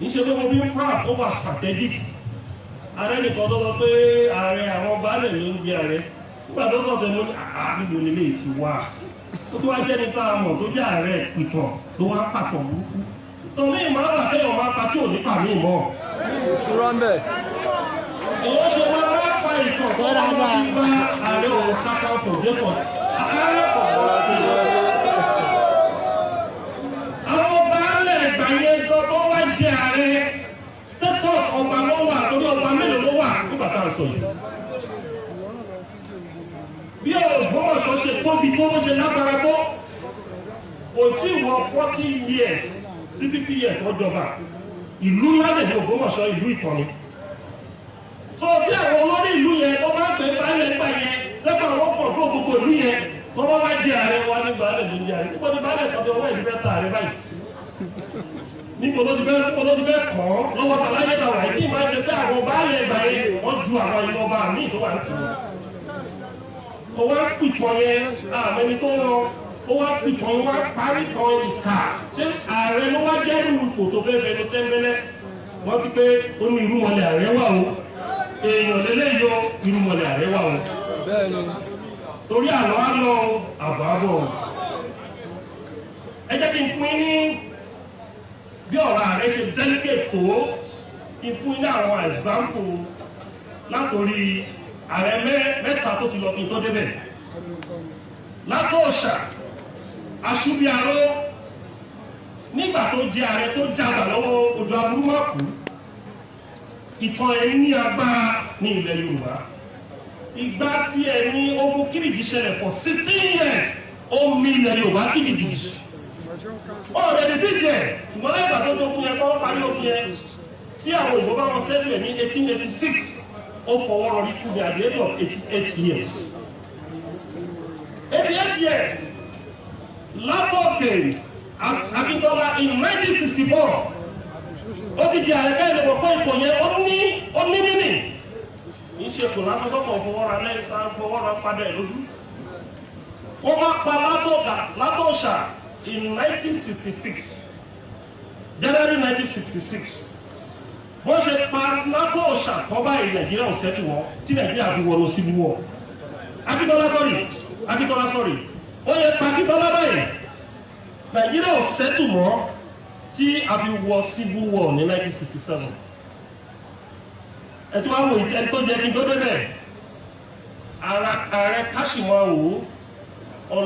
níṣẹ́ tó mo bí proud ó wà strategic. Ààrẹ nìkan tó sọ pé ààrẹ àwọn baálẹ̀ ló ń jẹ ààrẹ nígbà tó sọ pé mo ní àbíbo nílé ti wá tó tó wá jẹ́ nípa àmọ̀ tó jẹ́ ààrẹ ìtàn tó wá pàtó burúkú tọ́lé ìmọ̀ àbàtẹ́yọ̀ máa pa tí ò ní pàmí ìmọ̀. ìṣúra ń bẹ̀. èyí ṣe wá lápá ìtàn tó wá fi bá ààrẹ òun kápá fò dépọ̀ ààrẹ kò wọ́n ti lọ. àwọn baálẹ̀ ìgbà yẹn gbọ́dọ̀ wá jẹ ààrẹ status ọba ló wà torí ọba mélòó ló wà nígbà tá à ń sọ yìí. bí Ògbómọ̀ṣọ́ ṣe tóbi tó bó ṣe lágbára tó kò tí wọ 40 years sí 50 years ọjọba ìlú ńlá lè ní Ògbómọ̀ṣọ́ ìlú ìtọ́ni. so tí àwọn olórí ìlú yẹn tó bá gbé baálẹ̀ gbà yẹn lẹ́gbàá àwọn pọ̀ tó gbogbo ìlú yẹn tó bá wá jẹ ààrẹ wa ní baálẹ̀ ló ń jẹ ààrẹ níbo ni baálẹ̀ tọ́jú ọwọ́ ìlú fẹ́ ta ààrẹ báyìí níbo ló ti fẹ́ kàn án lọ́wọ́ tàláyé tàwa yìí kí n máa ṣe pé àwọn baálẹ̀ ìgbà yẹn wọ́n ju àwọn ìlú ọba àmì tó wà sí i. ó wá pìtàn yẹn àmọ́ ẹni tó rọ ó wá pìtàn wá parí kan ìkà ṣé ààrẹ ló wá jẹ́rù ipò tó fẹ́ fẹ́ ló tẹ́ńbẹ́lẹ́ wọ́n ti pé ó ní irúmọlẹ̀ ààrẹ wà o èèyàn lélẹ́yìí o irúmọlẹ̀ ààrẹ wà o torí àlọ́ á lọ àbọ̀ àbọ̀ ẹ jẹ́ kí n fún yín ní bí ọ̀rọ̀ ààrẹ ṣe delicate tó kí n fún yín ní àwọn example látòrí ààrẹ mẹ́ta tó ti lọ kí n tó débẹ̀ Látòòṣà Aṣúbíaró nígbà tó jẹ ààrẹ tó jàgbà lọ́wọ́ odò Aburúmọ̀kú ìtàn ẹ̀ ní agbára ní ilẹ̀ Yorùbá ìgbà tí ẹ̀ ní ogun Kírìjí ṣẹlẹ̀ for 16 years ó mì ilẹ̀ Yorùbá kìdìkìdì ọ̀rẹ́ ní fíjẹ̀ ṣùgbọ́n lẹ́gbàá tó tó fún yẹn kọ́ parí òfin yẹn tí àwọn òyìnbó bá wọn sẹ́tù ẹ̀ ní 1886 ó fọwọ́ rọrí kú ní at the age of 88 years. 88 years Látòkè Akíntọ́lá in 1964 ó ti di ààrẹ káyọ̀ lọ́pọ̀ pé ipò yẹn ó ní mímì kì í ṣe kò lásán tó kàn fọwọ́ra lẹ́yìn sáà fọwọ́ra padà ẹ̀ lójú. wọ́n bá pa Látòòṣà in 1966 January 1966 wọ́n ṣe pa Látòòṣà kọ́ báyìí Nàìjíríà ò sẹ́tù wọn tí Nàìjíríà fi wọ́n lọ sí wíwọ́ Akíntọ́lá sọ́rí ó yẹ pa Akíntọ́lá báyìí Nàìjíríà ò sẹ́tù mọ́ tí a fi wọ civil war ní 1967 ẹ tí wọ́n á wò ẹni tó jẹ́ kí n tó débẹ̀ ààrẹ Káṣímáwo